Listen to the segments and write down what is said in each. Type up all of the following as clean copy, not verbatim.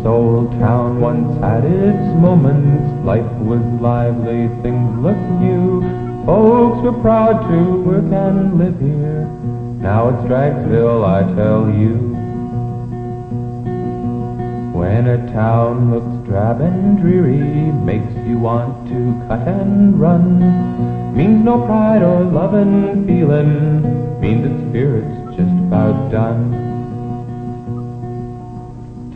old town once had its moments. Life was lively, things looked new. Folks were proud to work and live here. Now it's Dragsville, I tell you. When a town looks drab and dreary, makes you want to cut and run, means no pride or lovin' feelin', means its spirit's just about done.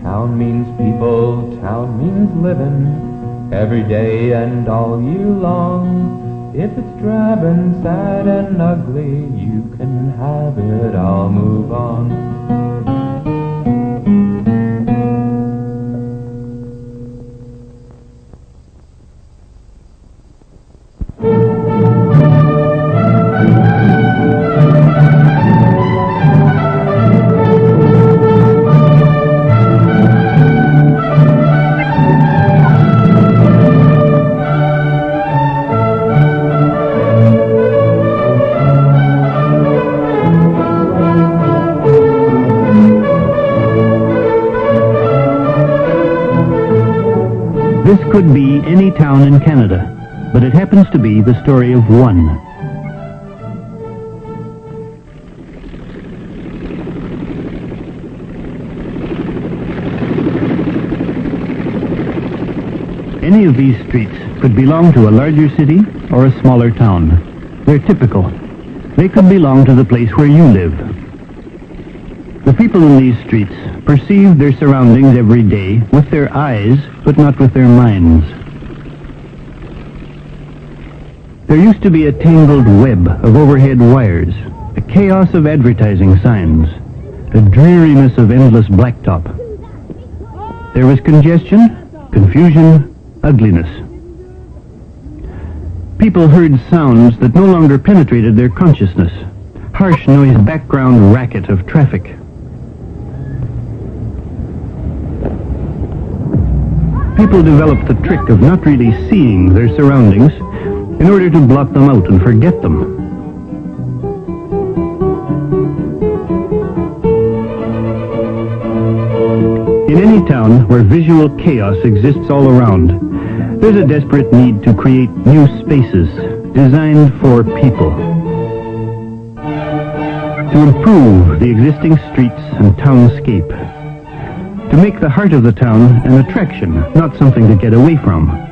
Town means people, town means livin', every day and all year long. If it's drab and sad and ugly, you can have it, I'll move on. This could be any town in Canada, but it happens to be the story of one. Any of these streets could belong to a larger city or a smaller town. They're typical. They could belong to the place where you live. The people in these streets perceive their surroundings every day with their eyes, but not with their minds. There used to be a tangled web of overhead wires, a chaos of advertising signs, a dreariness of endless blacktop. There was congestion, confusion, ugliness. People heard sounds that no longer penetrated their consciousness, harsh noise background racket of traffic. People developed the trick of not really seeing their surroundings in order to blot them out and forget them. In any town where visual chaos exists all around, there's a desperate need to create new spaces designed for people. To improve the existing streets and townscape. To make the heart of the town an attraction, not something to get away from.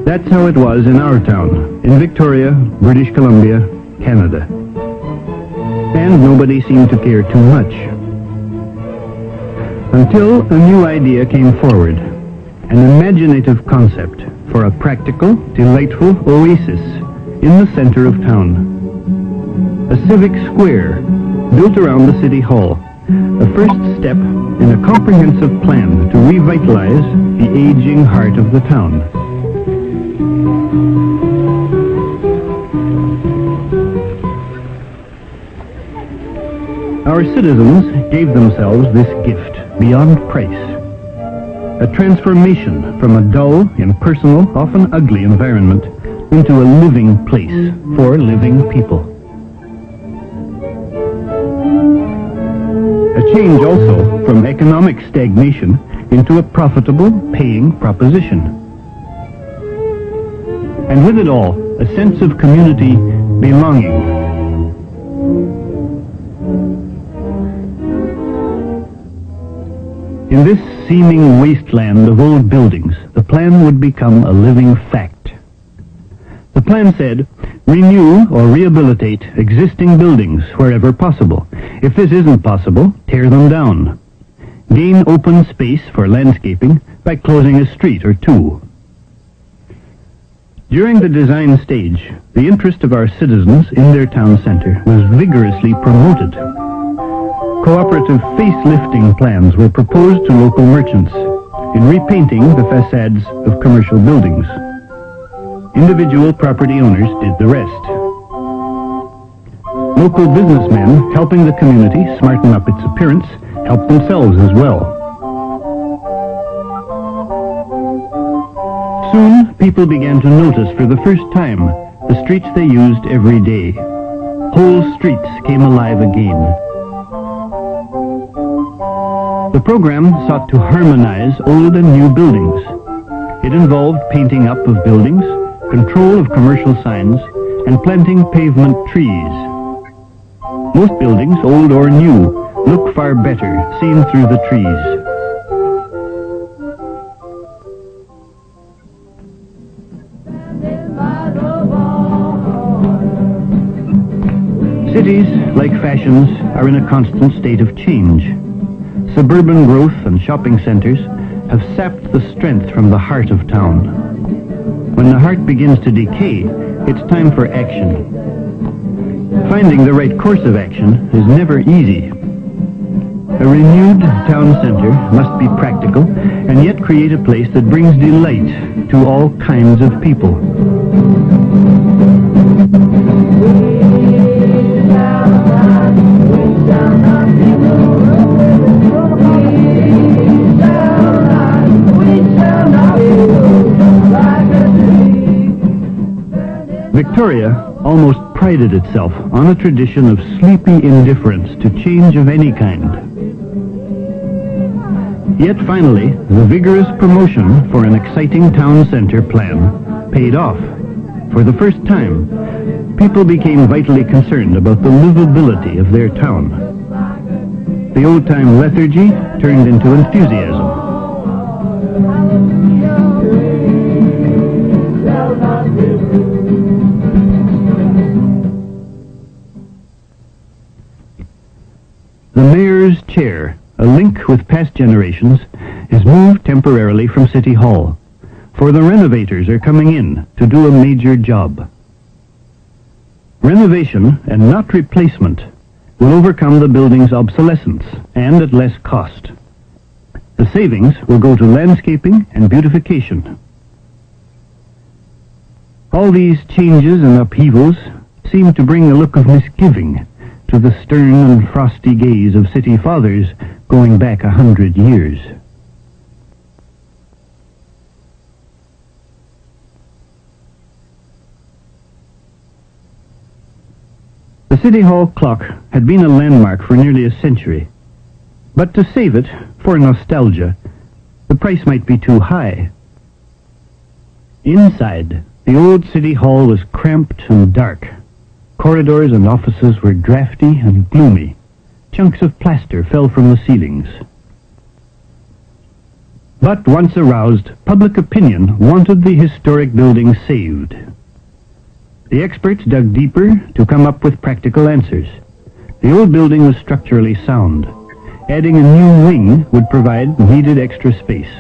That's how it was in our town, in Victoria, British Columbia, Canada. And nobody seemed to care too much. Until a new idea came forward, an imaginative concept for a practical, delightful oasis in the center of town. A civic square built around the city hall, the first step in a comprehensive plan to revitalize the aging heart of the town. Our citizens gave themselves this gift beyond price. A transformation from a dull, impersonal, often ugly environment into a living place for living people. A change also from economic stagnation into a profitable, paying proposition. And with it all, a sense of community belonging. In this seeming wasteland of old buildings, the plan would become a living fact. The plan said, renew or rehabilitate existing buildings wherever possible. If this isn't possible, tear them down. Gain open space for landscaping by closing a street or two. During the design stage, the interest of our citizens in their town center was vigorously promoted. Cooperative facelifting plans were proposed to local merchants in repainting the facades of commercial buildings. Individual property owners did the rest. Local businessmen, helping the community smarten up its appearance, helped themselves as well. Soon, people began to notice for the first time the streets they used every day. Whole streets came alive again. The program sought to harmonize old and new buildings. It involved painting up of buildings, control of commercial signs, and planting pavement trees. Most buildings, old or new, look far better seen through the trees. Cities, like fashions, are in a constant state of change. Suburban growth and shopping centers have sapped the strength from the heart of town. When the heart begins to decay, it's time for action. Finding the right course of action is never easy. A renewed town center must be practical and yet create a place that brings delight to all kinds of people. Victoria almost prided itself on a tradition of sleepy indifference to change of any kind. Yet finally, the vigorous promotion for an exciting town center plan paid off. For the first time, people became vitally concerned about the livability of their town. The old-time lethargy turned into enthusiasm. The mayor's chair, a link with past generations, is moved temporarily from City Hall, for the renovators are coming in to do a major job. Renovation, and not replacement, will overcome the building's obsolescence, and at less cost. The savings will go to landscaping and beautification. All these changes and upheavals seem to bring a look of misgiving to the stern and frosty gaze of city fathers going back 100 years. The City Hall clock had been a landmark for nearly a century, but to save it, for nostalgia, the price might be too high. Inside, the old City Hall was cramped and dark. Corridors and offices were drafty and gloomy. Chunks of plaster fell from the ceilings. But once aroused, public opinion wanted the historic building saved. The experts dug deeper to come up with practical answers. The old building was structurally sound. Adding a new wing would provide needed extra space.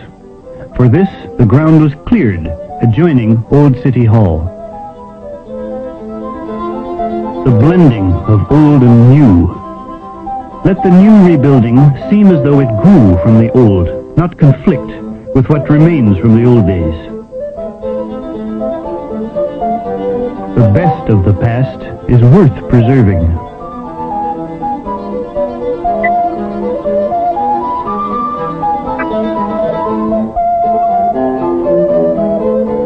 For this, the ground was cleared, adjoining Old City Hall. The blending of old and new. Let the new rebuilding seem as though it grew from the old, not conflict with what remains from the old days. The best of the past is worth preserving.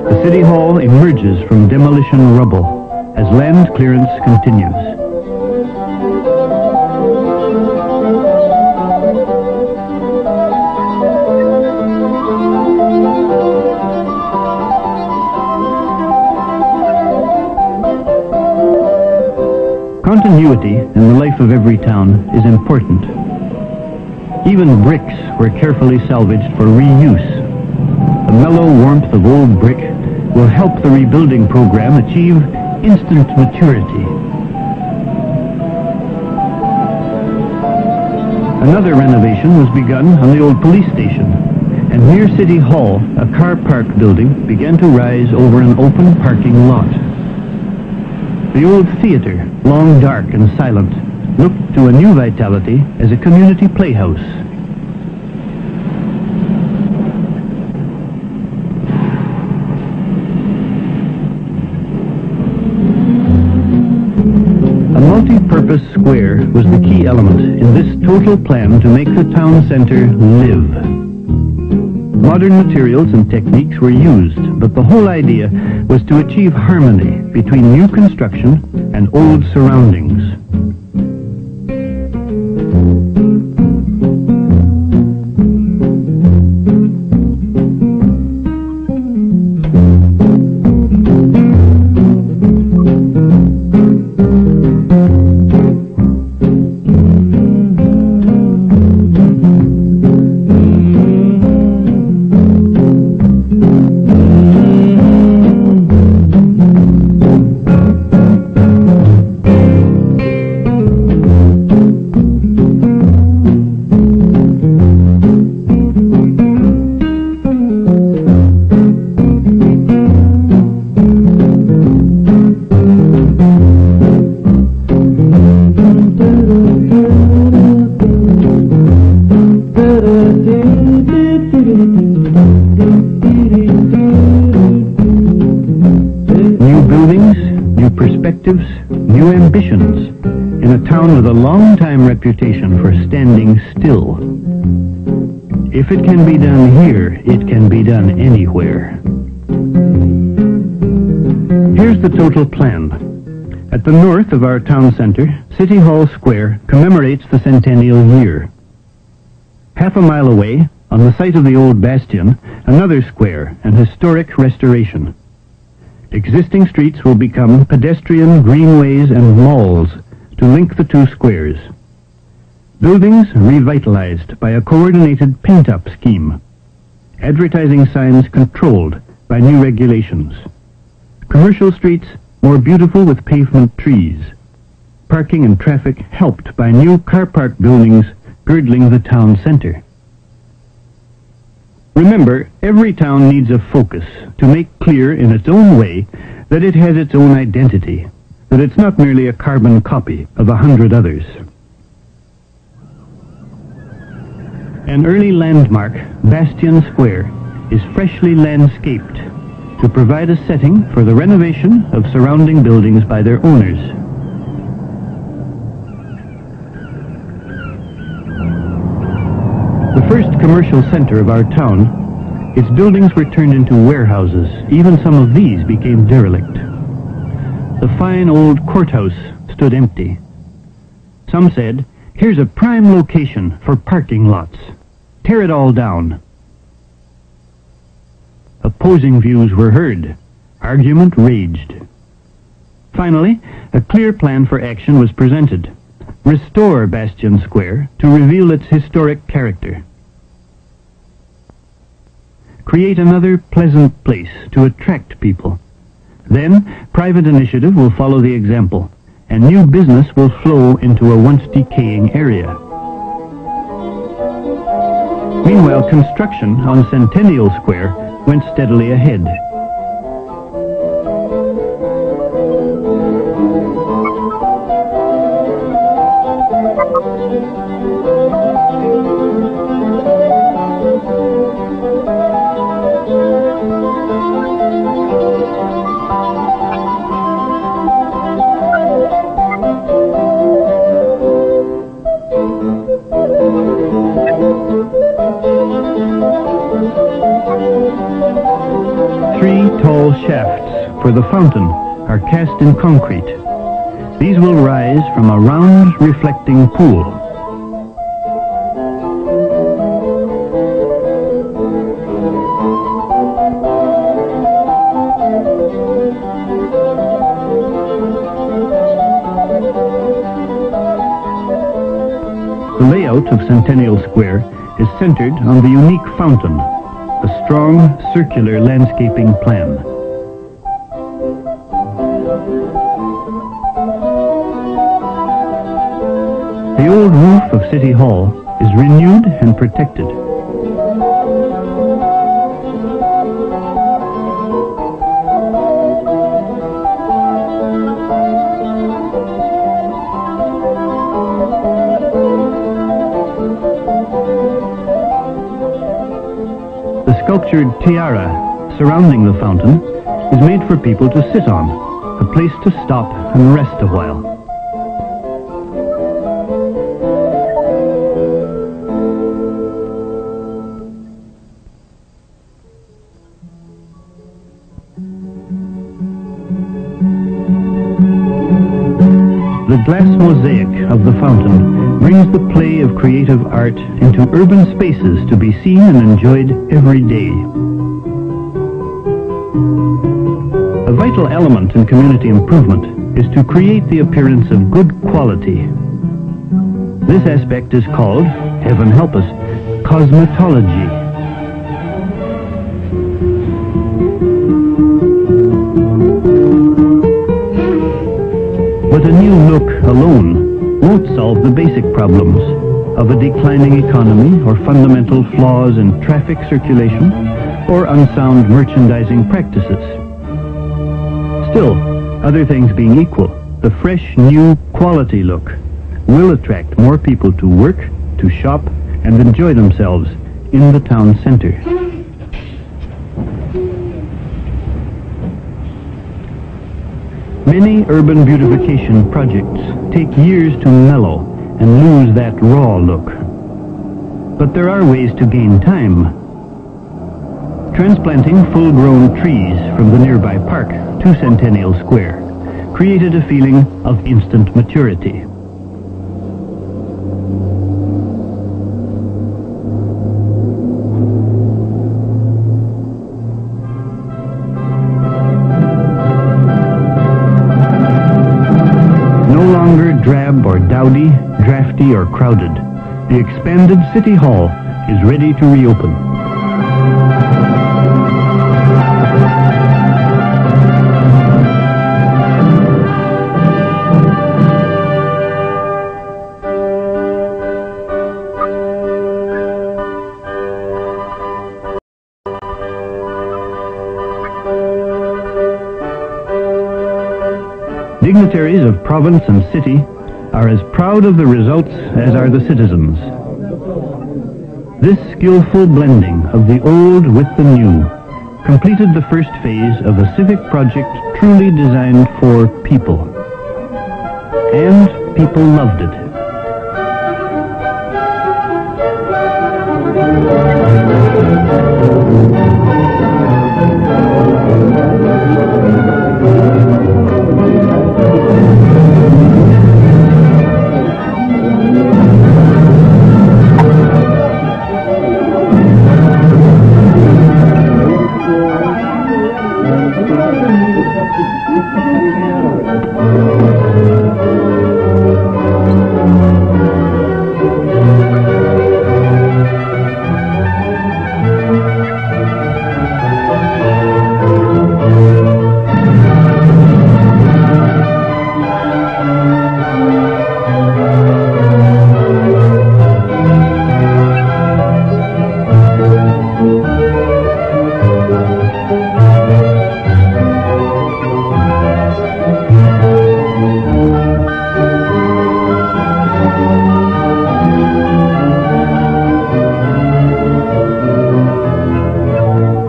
The City Hall emerges from demolition rubble as land clearance continues. Continuity in the life of every town is important. Even bricks were carefully salvaged for reuse. The mellow warmth of old brick will help the rebuilding program achieve instant maturity. Another renovation was begun on the old police station, and near City Hall, a car park building began to rise over an open parking lot. The old theatre, long dark and silent, looked to a new vitality as a community playhouse. A multi-purpose square was the key element in this total plan to make the town center live. Modern materials and techniques were used, but the whole idea was to achieve harmony between new construction and old surroundings. New ambitions in a town with a long-time reputation for standing still. If it can be done here, it can be done anywhere. Here's the total plan. At the north of our town center, City Hall Square commemorates the centennial year. Half a mile away, on the site of the old Bastion, another square and historic restoration. Existing streets will become pedestrian greenways and malls to link the two squares. Buildings revitalized by a coordinated paint-up scheme. Advertising signs controlled by new regulations. Commercial streets more beautiful with pavement trees. Parking and traffic helped by new car park buildings girdling the town center. Remember, every town needs a focus to make clear in its own way that it has its own identity, that it's not merely a carbon copy of 100 others. An early landmark, Bastion Square, is freshly landscaped to provide a setting for the renovation of surrounding buildings by their owners. The first commercial center of our town, its buildings were turned into warehouses. Even some of these became derelict. The fine old courthouse stood empty. Some said, "Here's a prime location for parking lots. Tear it all down." Opposing views were heard. Argument raged. Finally, a clear plan for action was presented. Restore Bastion Square to reveal its historic character. Create another pleasant place to attract people. Then, private initiative will follow the example, and new business will flow into a once decaying area. Meanwhile, construction on Centennial Square went steadily ahead. Three tall shafts for the fountain are cast in concrete. These will rise from a round, reflecting pool. The layout of Centennial Square is centered on the unique fountain, a strong, circular landscaping plan. The old roof of City Hall is renewed and protected. sculptured tiara surrounding the fountain is made for people to sit on, a place to stop and rest a while. The glass mosaic of the fountain brings the play of creative art into urban spaces to be seen and enjoyed every day. A vital element in community improvement is to create the appearance of good quality. This aspect is called, heaven help us, cosmetology. But a new look alone won't solve the basic problems of a declining economy or fundamental flaws in traffic circulation or unsound merchandising practices. Still, other things being equal, the fresh, new, quality look will attract more people to work, to shop, and enjoy themselves in the town center. Many urban beautification projects take years to mellow and lose that raw look. But there are ways to gain time. Transplanting full-grown trees from the nearby park to Centennial Square created a feeling of instant maturity. Drab or dowdy, drafty or crowded, the expanded City Hall is ready to reopen. Dignitaries of province and city are as proud of the results as are the citizens. This skillful blending of the old with the new completed the first phase of a civic project truly designed for people. And people loved it.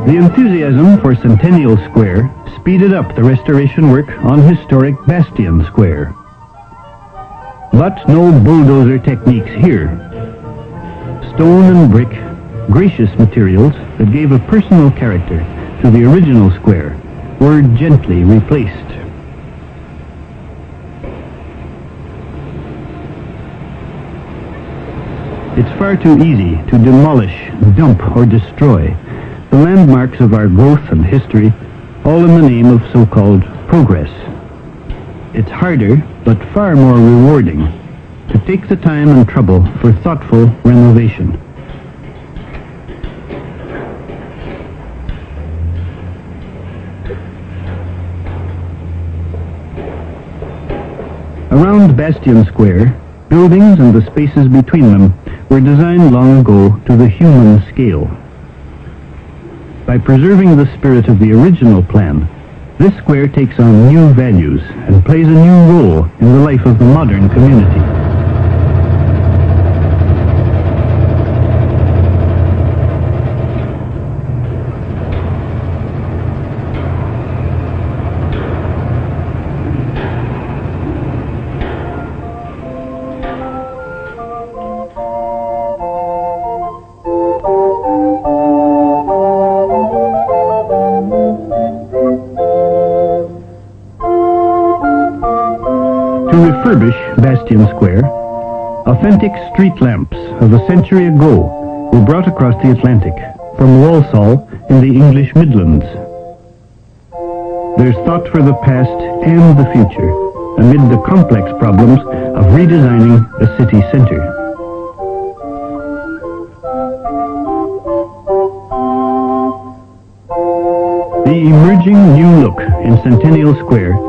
The enthusiasm for Centennial Square speeded up the restoration work on historic Bastion Square. But no bulldozer techniques here. Stone and brick, gracious materials that gave a personal character to the original square, were gently replaced. It's far too easy to demolish, dump, or destroy the landmarks of our growth and history, all in the name of so-called progress. It's harder, but far more rewarding, to take the time and trouble for thoughtful renovation. Around Bastion Square, buildings and the spaces between them were designed long ago to the human scale. By preserving the spirit of the original plan, this square takes on new values and plays a new role in the life of the modern community. To refurbish Bastion Square, authentic street lamps of a century ago were brought across the Atlantic from Walsall in the English Midlands. There's thought for the past and the future amid the complex problems of redesigning a city centre. The emerging new look in Centennial Square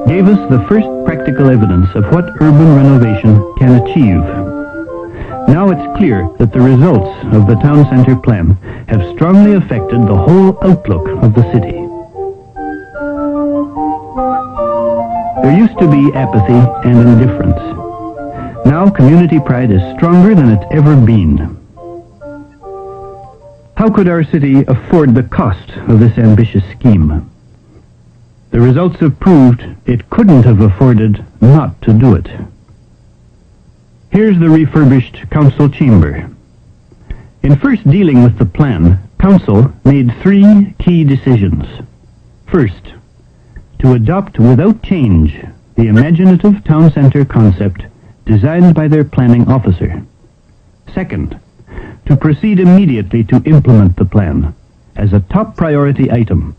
gave us the first practical evidence of what urban renovation can achieve. Now it's clear that the results of the town centre plan have strongly affected the whole outlook of the city. There used to be apathy and indifference. Now community pride is stronger than it's ever been. How could our city afford the cost of this ambitious scheme? The results have proved it couldn't have afforded not to do it. Here's the refurbished council chamber. In first dealing with the plan, council made 3 key decisions. First, to adopt without change the imaginative town centre concept designed by their planning officer. Second, to proceed immediately to implement the plan as a top priority item,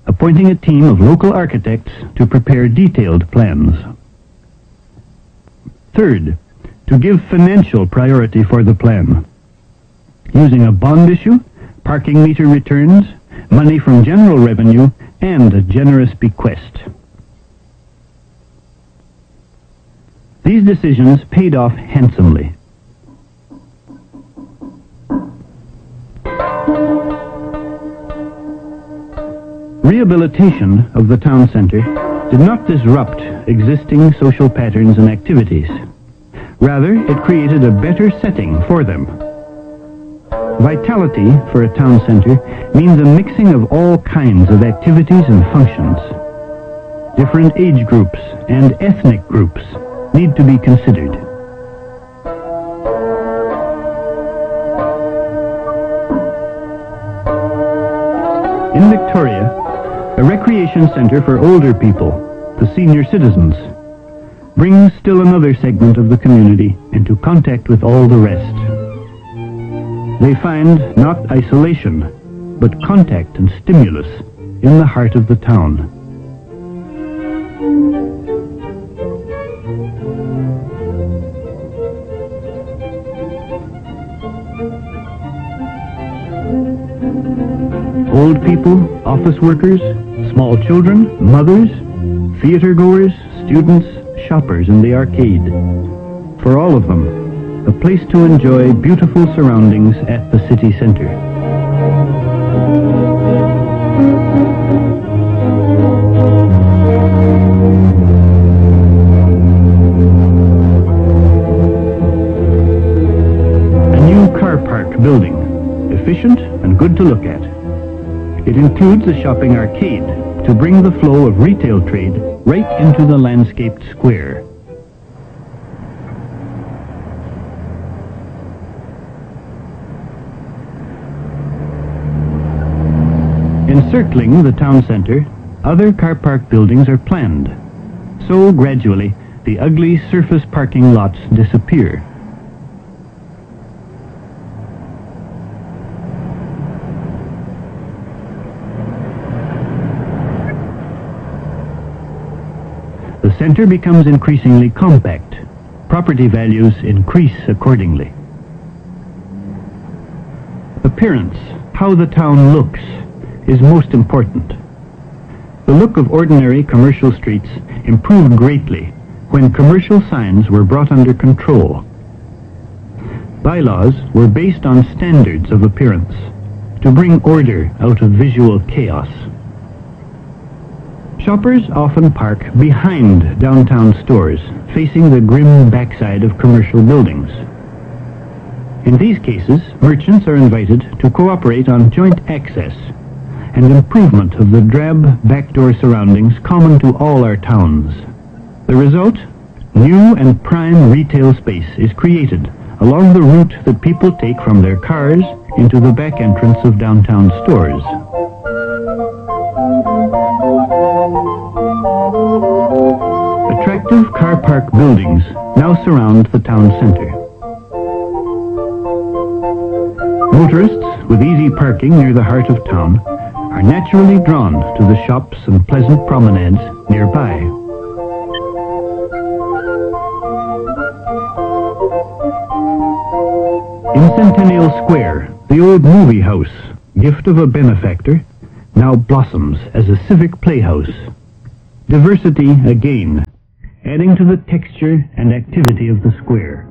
appointing a team of local architects to prepare detailed plans. Third, to give financial priority for the plan, using a bond issue, parking meter returns, money from general revenue, and a generous bequest. These decisions paid off handsomely. Rehabilitation of the town centre did not disrupt existing social patterns and activities. Rather, it created a better setting for them. Vitality for a town centre means a mixing of all kinds of activities and functions. Different age groups and ethnic groups need to be considered. In Victoria, a recreation centre for older people, the senior citizens, brings still another segment of the community into contact with all the rest. They find not isolation, but contact and stimulus in the heart of the town. Old people, office workers, small children, mothers, theatre goers, students, shoppers in the arcade. For all of them, a place to enjoy beautiful surroundings at the city centre. A new car park building, efficient and good to look at. It includes a shopping arcade to bring the flow of retail trade right into the landscaped square. Encircling the town centre, other car park buildings are planned. So gradually, the ugly surface parking lots disappear. The centre becomes increasingly compact. Property values increase accordingly. Appearance, how the town looks, is most important. The look of ordinary commercial streets improved greatly when commercial signs were brought under control. Bylaws were based on standards of appearance to bring order out of visual chaos. Shoppers often park behind downtown stores, facing the grim backside of commercial buildings. In these cases, merchants are invited to cooperate on joint access and improvement of the drab backdoor surroundings common to all our towns. The result? New and prime retail space is created along the route that people take from their cars into the back entrance of downtown stores. Attractive car park park buildings now surround the town center. Motorists with easy parking near the heart of town are naturally drawn to the shops and pleasant promenades nearby. In Centennial Square, the old movie house, gift of a benefactor, now blossoms as a civic playhouse. Diversity again, adding to the texture and activity of the square.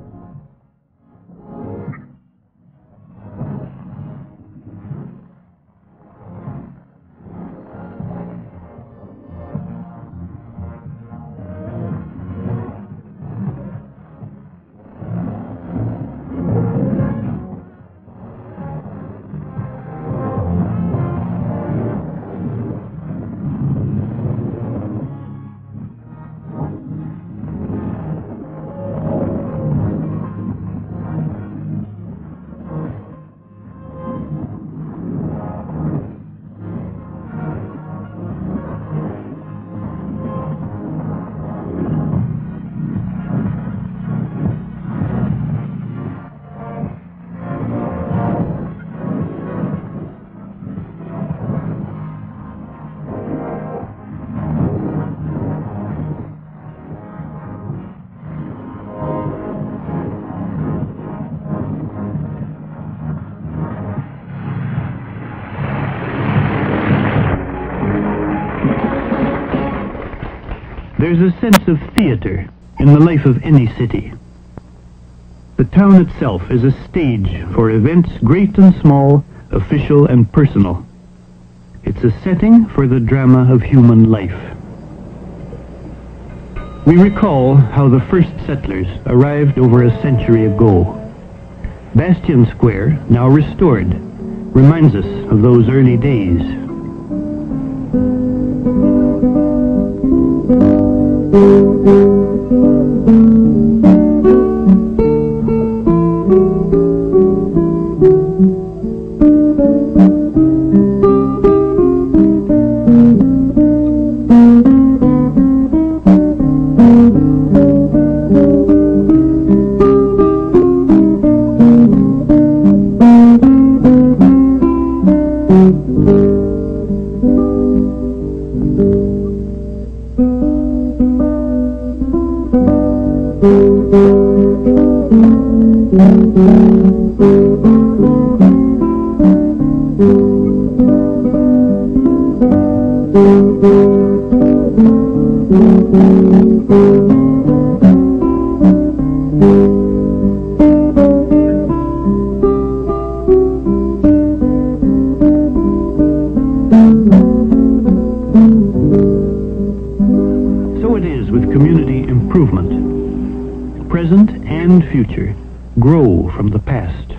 There's a sense of theatre in the life of any city. The town itself is a stage for events great and small, official and personal. It's a setting for the drama of human life. We recall how the first settlers arrived over a century ago. Bastion Square, now restored, reminds us of those early days. So it is with community improvement. Present and future grow from the past.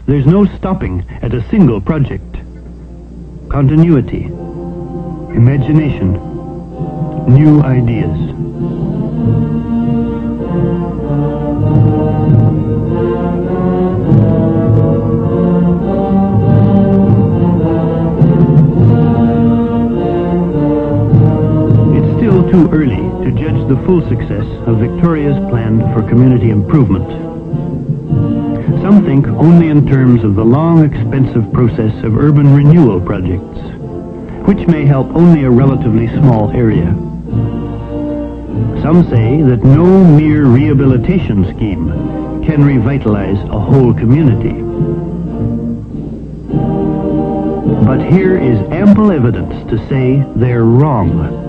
There's no stopping at a single project. Continuity, imagination, new ideas. It's still too early to judge the full success of Victoria's plan for community improvement. Some think only in terms of the long, expensive process of urban renewal projects, which may help only a relatively small area. Some say that no mere rehabilitation scheme can revitalize a whole community. But here is ample evidence to say they're wrong.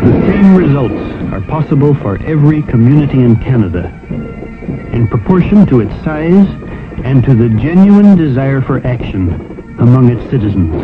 The same results are possible for every community in Canada, in proportion to its size and to the genuine desire for action among its citizens.